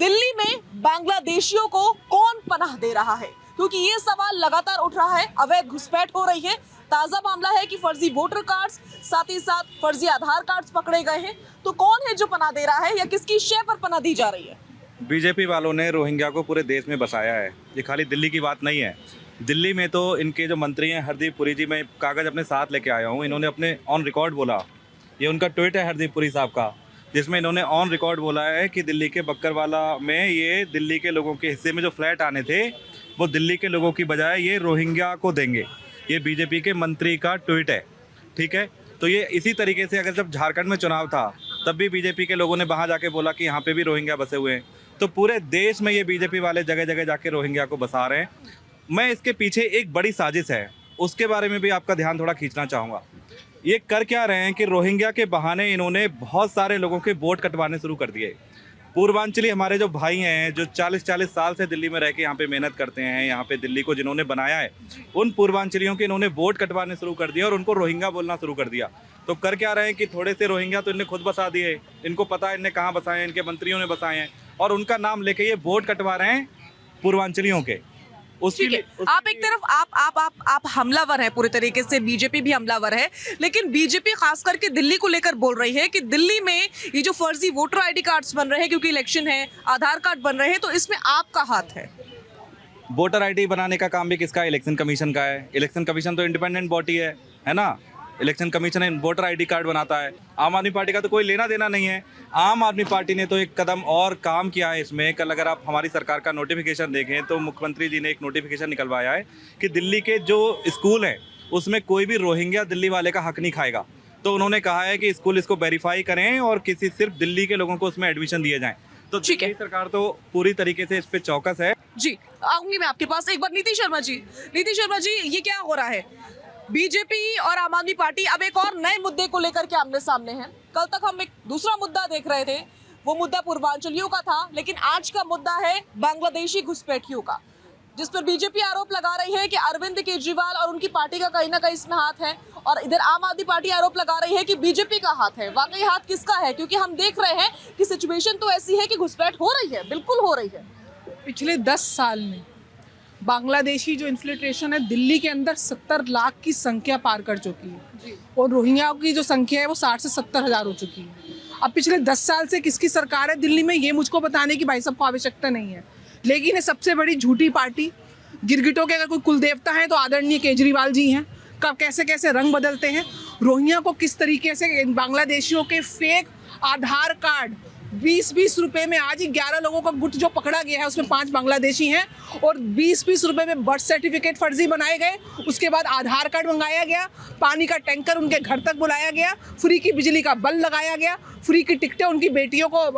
दिल्ली में बांग्लादेशियों को कौन पनाह दे रहा है, क्योंकि ये सवाल लगातार उठ रहा है। अवैध घुसपैठ हो रही है। ताजा मामला है कि फर्जी वोटर कार्ड्स, साथ ही साथ फर्जी आधार कार्ड्स पकड़े गए हैं। तो कौन है जो पनाह दे रहा है या किसकी शय पर पनाह दी जा रही है? बीजेपी वालों ने रोहिंग्या को पूरे देश में बसाया है। ये खाली दिल्ली की बात नहीं है। दिल्ली में तो इनके जो मंत्री हैं हरदीप पुरी जी, मैं कागज़ अपने साथ लेके आया हूँ। इन्होंने अपने ऑन रिकॉर्ड बोला, ये उनका ट्वीट है हरदीप पुरी साहब का, जिसमें इन्होंने ऑन रिकॉर्ड बोला है कि दिल्ली के बक्करवाला में ये दिल्ली के लोगों के हिस्से में जो फ्लैट आने थे वो दिल्ली के लोगों की बजाय ये रोहिंग्या को देंगे। ये बीजेपी के मंत्री का ट्वीट है, ठीक है। तो ये इसी तरीके से अगर जब झारखंड में चुनाव था तब भी बीजेपी के लोगों ने वहाँ जाके बोला कि यहाँ पे भी रोहिंग्या बसे हुए हैं। तो पूरे देश में ये बीजेपी वाले जगह जगह जाके रोहिंग्या को बसा रहे हैं। मैं इसके पीछे एक बड़ी साजिश है, उसके बारे में भी आपका ध्यान थोड़ा खींचना चाहूँगा। ये कर क्या रहे हैं कि रोहिंग्या के बहाने इन्होंने बहुत सारे लोगों के वोट कटवाने शुरू कर दिए। पूर्वांचली हमारे जो भाई हैं जो 40-40 साल से दिल्ली में रह के यहाँ पे मेहनत करते हैं, यहाँ पे दिल्ली को जिन्होंने बनाया है, उन पूर्वांचलियों के इन्होंने वोट कटवाने शुरू कर दिया और उनको रोहिंग्या बोलना शुरू कर दिया। तो कर क्या रहे हैं कि थोड़े से रोहिंग्या तो इनने खुद बसा दिए, इनको पता है इनने कहाँ बसाए हैं, इनके मंत्रियों ने बसाए हैं, और उनका नाम लेके ये वोट कटवा रहे हैं पूर्वांचलियों के। ठीक है, आप एक तरफ आप हमलावर हैं पूरे तरीके से, बीजेपी भी हमलावर है, लेकिन बीजेपी खास करके दिल्ली को लेकर बोल रही है कि दिल्ली में ये जो फर्जी वोटर आईडी कार्ड्स बन रहे हैं, क्योंकि इलेक्शन है, आधार कार्ड बन रहे हैं, तो इसमें आपका हाथ है। वोटर आईडी बनाने का काम भी किसका है? इलेक्शन कमीशन का है। इलेक्शन कमीशन तो इंडिपेंडेंट बॉडी है ना। Election commission voter ID card बनाता है। आम आदमी पार्टी का तो कोई लेना देना नहीं है। आम आदमी पार्टी ने तो एक कदम और काम किया है इसमें। कल अगर आप हमारी सरकार का नोटिफिकेशन देखें तो मुख्यमंत्री जी ने एक नोटिफिकेशन निकलवाया है कि दिल्ली के जो स्कूल हैं उसमें कोई भी रोहिंग्या दिल्ली वाले का हक नहीं खाएगा। तो उन्होंने कहा है कि स्कूल इसको वेरीफाई करें और किसी सिर्फ दिल्ली के लोगों को उसमें एडमिशन दिए जाएँ। तो ठीक है, सरकार तो पूरी तरीके से इस पर चौकस है। जी, आऊंगी मैं आपके पास एक बार। नीतीश शर्मा जी, ये क्या हो रहा है? बीजेपी और आम आदमी पार्टी अब एक और नए मुद्दे को लेकर के आमने सामने हैं। कल तक हम एक दूसरा मुद्दा देख रहे थे, वो मुद्दा पूर्वांचलियों का था, लेकिन आज का मुद्दा है बांग्लादेशी घुसपैठियों का, जिस पर बीजेपी आरोप लगा रही है कि अरविंद केजरीवाल और उनकी पार्टी का कहीं ना कहीं इसमें हाथ है, और इधर आम आदमी पार्टी आरोप लगा रही है कि बीजेपी का हाथ है। वाकई हाथ किसका है? क्योंकि हम देख रहे हैं कि सिचुएशन तो ऐसी है कि घुसपैठ हो रही है, बिल्कुल हो रही है। पिछले 10 साल में बांग्लादेशी जो इन्फिल्ट्रेशन है दिल्ली के अंदर 70 लाख की संख्या पार कर चुकी है, और रोहिंग्या की जो संख्या है वो 60 से 70 हज़ार हो चुकी है। अब पिछले 10 साल से किसकी सरकार है दिल्ली में, ये मुझको बताने की भाई साहब को आवश्यकता नहीं है, लेकिन ये सबसे बड़ी झूठी पार्टी, गिरगिटों के अगर कोई कुल देवता है तो आदरणीय केजरीवाल जी हैं। कब कैसे कैसे रंग बदलते हैं, रोहिंग्या को किस तरीके से बांग्लादेशियों के फेक आधार कार्ड 20-20 रुपए में, आज ही 11 लोगों का गुट जो पकड़ा गया है उसमें 5 बांग्लादेशी हैं, और 20-20 रुपए में बर्थ सर्टिफिकेट फर्जी बनाए गए, उसके बाद आधार कार्ड मंगाया गया, पानी का टैंकर उनके घर तक बुलाया गया, फ्री की बिजली का बल्ब लगाया गया, फ्री की टिकटें उनकी बेटियों को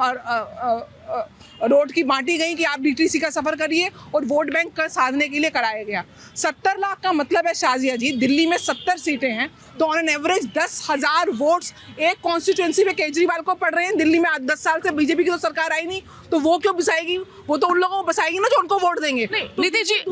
रोड की बांटी गई कि आप डीटीसी का सफर करिए, और वोट बैंक का साधने के लिए कराया गया। 70 लाख का मतलब है शाजिया जी, दिल्ली में 70 सीटें हैं, तो ऑन एन एवरेज 10,000 वोट्स एक कॉन्स्टिट्यूएंसी में केजरीवाल को पड़ रहे हैं। दिल्ली में 10 साल से बीजेपी की तो सरकार आई नहीं, तो वो क्यों बसाएगी? वो तो उन लोगों को बसाएगी ना जो उनको वोट देंगे। नीतीश जी,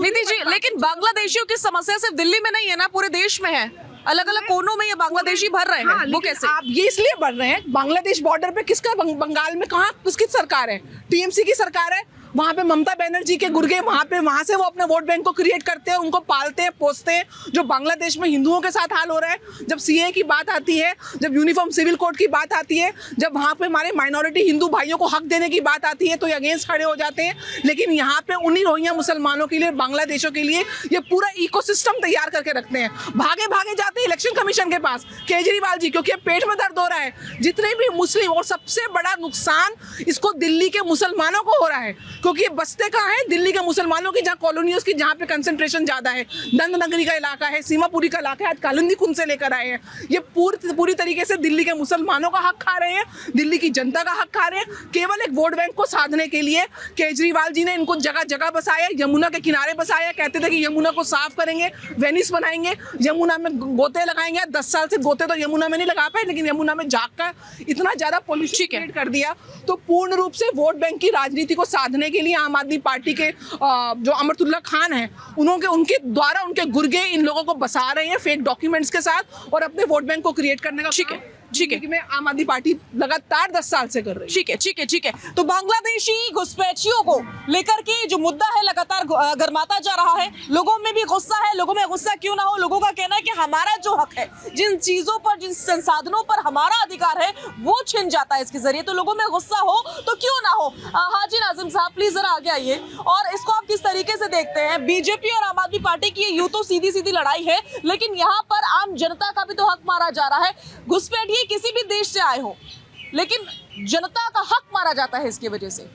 लेकिन बांग्लादेशियों की समस्या सिर्फ दिल्ली में नहीं है ना, पूरे देश में है। अलग अलग कोनों में ये बांग्लादेशी भर रहे हैं। हाँ, वो कैसे? आप ये इसलिए भर रहे हैं, बांग्लादेश बॉर्डर पे किसका बंगाल में कहाँ किसकी सरकार है? टीएमसी की सरकार है। वहाँ पे ममता बनर्जी के गुर्गे, वहाँ से वो अपने वोट बैंक को क्रिएट करते हैं, उनको पालते हैं, पोसते हैं। जो बांग्लादेश में हिंदुओं के साथ हाल हो रहा है, जब सीए की बात आती है, जब यूनिफॉर्म सिविल कोड की बात आती है, जब वहाँ पे हमारे माइनॉरिटी हिंदू भाइयों को हक देने की बात आती है, तो ये अगेंस्ट खड़े हो जाते हैं। लेकिन यहाँ पे उन्हीं रोहिंग्या मुसलमानों के लिए, बांग्लादेशों के लिए ये पूरा इकोसिस्टम तैयार करके रखते हैं। भागे भागे जाते हैं इलेक्शन कमीशन के पास केजरीवाल जी, क्योंकि पेट में दर्द हो रहा है। जितने भी मुस्लिम, और सबसे बड़ा नुकसान इसको दिल्ली के मुसलमानों को हो रहा है, क्योंकि ये बसते कहाँ है? दिल्ली के मुसलमानों की, जहाँ कॉलोनियों की, जहाँ पे कंसंट्रेशन ज्यादा है। दंड नगरी का इलाका है, सीमापुरी का इलाका है, आज कालिंदी कुंड से लेकर आए हैं। ये पूरी तरीके से दिल्ली के मुसलमानों का हक खा रहे हैं, दिल्ली की जनता का हक खा रहे हैं, केवल एक वोट बैंक को साधने के लिए। केजरीवाल जी ने इनको जगह जगह बसाया, यमुना के किनारे बसाया, कहते थे कि यमुना को साफ करेंगे, वेनिस बनाएंगे, यमुना में गोते लगाएंगे। 10 साल से गोते तो यमुना में नहीं लगा पाए, लेकिन यमुना में जाकर इतना ज्यादा पॉल्यूशन क्रिएट कर दिया। तो पूर्ण रूप से वोट बैंक की राजनीति को साधने के लिए आम आदमी पार्टी के जो अमरतुल्ला खान हैं, उनके द्वारा उनके गुर्गे इन लोगों को बसा रहे हैं फेक डॉक्यूमेंट्स के साथ, और अपने वोट बैंक को क्रिएट करने का। ठीक है, ठीक है। जिंदगी में आम आदमी पार्टी लगातार 10 साल से कर रही है। ठीक है, ठीक है, ठीक है। तो बांग्लादेशी घुसपैठियों को लेकर के जो मुद्दा है लगातार गर्माता जा रहा है, लोगों में भी गुस्सा है। लोगों में गुस्सा क्यों ना हो, लोगों का कहना है कि हमारा जो हक है, जिन चीजों पर, जिन संसाधनों पर हमारा अधिकार है, वो छिन जाता है इसके जरिए। तो लोगों में गुस्सा हो तो क्यों ना हो। हाजी नाजिम साहब प्लीज जरा आगे आइए, और इसको आप किस तरीके से देखते हैं? बीजेपी और आम आदमी पार्टी की यूं तो सीधी सीधी लड़ाई है, लेकिन यहाँ पर आम जनता का भी तो हक मारा जा रहा है। घुसपैठिए किसी भी देश से आए हो, लेकिन जनता का हक मारा जाता है इसकी वजह से।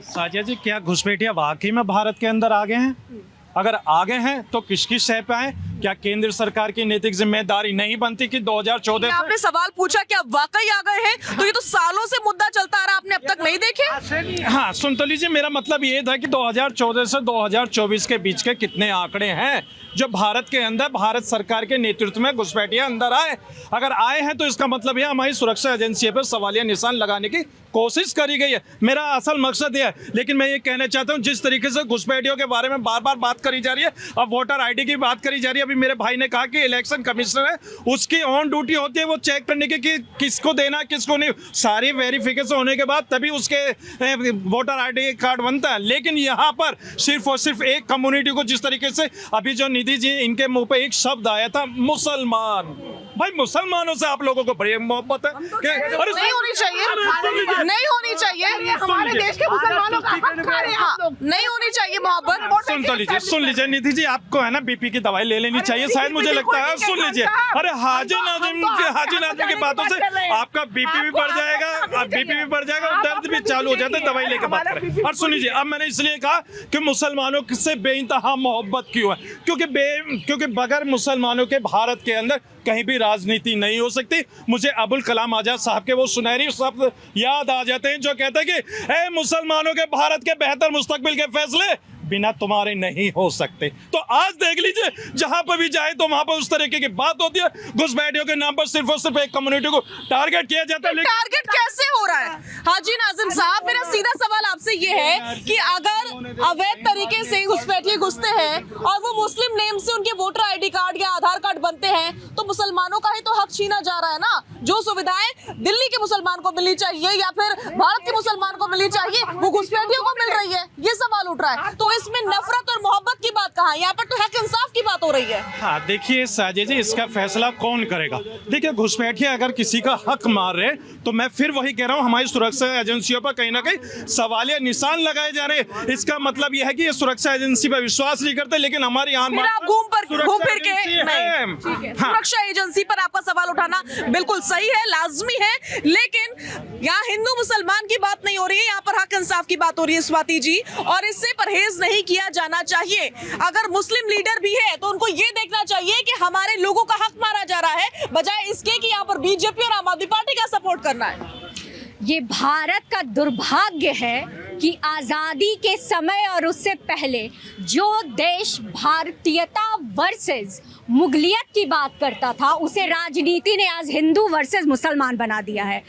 साजिया जी, क्या घुसपैठिया वाकई में भारत के अंदर आ गए हैं? अगर आ गए हैं तो किसकी शय पे आए? क्या केंद्र सरकार की नैतिक जिम्मेदारी नहीं बनती कि 2014 आपने सवाल पूछा कि अब वाकई आ गए हैं, तो ये तो सालों से मुद्दा चलता आ रहा, आपने अब तक नहीं देखे? हाँ, सुन तो लीजिए, मेरा मतलब ये था कि 2014 से 2024 के बीच के कितने आंकड़े हैं जो भारत के अंदर भारत सरकार के नेतृत्व में घुसपैठिया अंदर आए। अगर आए हैं तो इसका मतलब यह हमारी सुरक्षा एजेंसी पर सवालिया निशान लगाने की कोशिश करी गई है। मेरा असल मकसद यह है। लेकिन मैं ये कहना चाहता हूँ, जिस तरीके से घुसपैठियों के बारे में बार बार बात करी जा रही है, अब वोटर आईडी की बात करी जा रही है। अभी मेरे भाई ने कहा कि इलेक्शन कमिश्नर है, उसकी ऑन ड्यूटी होती है वो चेक करने की कि किसको देना किसको नहीं। सारी वेरिफिकेशन होने के बाद तभी उसके वोटर आईडी कार्ड बनता है। लेकिन यहाँ पर सिर्फ और सिर्फ एक कम्युनिटी को, जिस तरीके से अभी जो निधि जी इनके मुंह पे एक शब्द आया था, मुसलमान। भाई मुसलमानों से आप लोगों को बड़ी मोहब्बत है कि अरे नहीं होनी चाहिए, नहीं होनी चाहिए। हमारे देश के मुसलमानों का हक खा रहे हैं आप लोग। नहीं होनी चाहिए मोहब्बत। सुन लीजिए निधि जी, आपको है ना बीपी की दवाई ले लेनी चाहिए, शायद मुझे लगता है। सुन लीजिए, अरे हाजी नाजिम की बातों से आपका बीपी भी बढ़ जाएगा, बीपी भी बढ़ जाएगा और दर्द भी चालू हो जाता है। दवाई लेके बात करें। और सुन लीजिए, अब मैंने इसलिए कहा कि मुसलमानों से बेइंतहा मोहब्बत क्यों है, क्योंकि बगैर मुसलमानों के भारत के अंदर कहीं भी राजनीति नहीं हो सकती। मुझे अबुल कलाम आजाद साहब के वो सुनहरी शब्द याद आ जाते हैं जो कहते हैं कि ए मुसलमानों के भारत के बेहतर मुस्तकबिल के फैसले बिना तुम्हारे नहीं हो सकते। तो आज देख लीजिए, जहां पर भी जाए तो वहां पर उस तरीके की बात होती है। घुसपैठियों के नाम पर सिर्फ और सिर्फ एक कम्युनिटी को टारगेट किया जाता है। टारगेट कैसे हो रहा है? हाजी नाजिम साहब, मेरा सीधा सवाल आपसे ये है कि अगर अवैध तरीके से घुसपैठिए घुसते हैं और वो मुस्लिम नेम से उनके वोटर आईडी कार्ड या आधार कार्ड बनते हैं, तो मुसलमानों का ही तो हक छीना जा रहा है ना। जो सुविधाएं दिल्ली के मुसलमान को मिलनी चाहिए या फिर भारत के मुसलमान को मिलनी चाहिए, वो घुसपैठियों को मिल रही है। ये सवाल उठ रहा है। तो इसमें नफरत और मोहब्बत की बात कहाँ है? यहाँ पर तो हक इंसाफ की बात हो रही है। हाँ देखिए साजिद जी, इसका फैसला कौन करेगा? देखिए, घुसपैठिए अगर किसी का हक मार रहे तो मैं फिर वही कह रहा हूँ, हमारी सुरक्षा एजेंसियों पर कहीं ना कहीं सवालिया निशान लगाए जा रहे हैं। इसका मतलब यह है कि ये सुरक्षा एजेंसी पर विश्वास नहीं करते, लेकिन हमारी फिर आप घूम फिर के नहीं। सुरक्षा एजेंसी पर आपका सवाल उठाना बिल्कुल सही है, लाजमी है, लेकिन यहाँ हिंदू मुसलमान की बात नहीं हो रही है, यहाँ पर हक इंसाफ की बात हो रही है स्वाति जी, और इससे परहेज नहीं किया जाना चाहिए। अगर मुस्लिम लीडर भी है तो उनको ये देखना चाहिए कि हमारे लोगों का हक मारा जा रहा है, बजाय इसके कि यहाँ पर बीजेपी और आम आदमी पार्टी का सपोर्ट करना है। ये भारत का दुर्भाग्य है कि आज़ादी के समय और उससे पहले जो देश भारतीयता वर्सेस मुगलियत की बात करता था, उसे राजनीति ने आज हिंदू वर्सेस मुसलमान बना दिया है।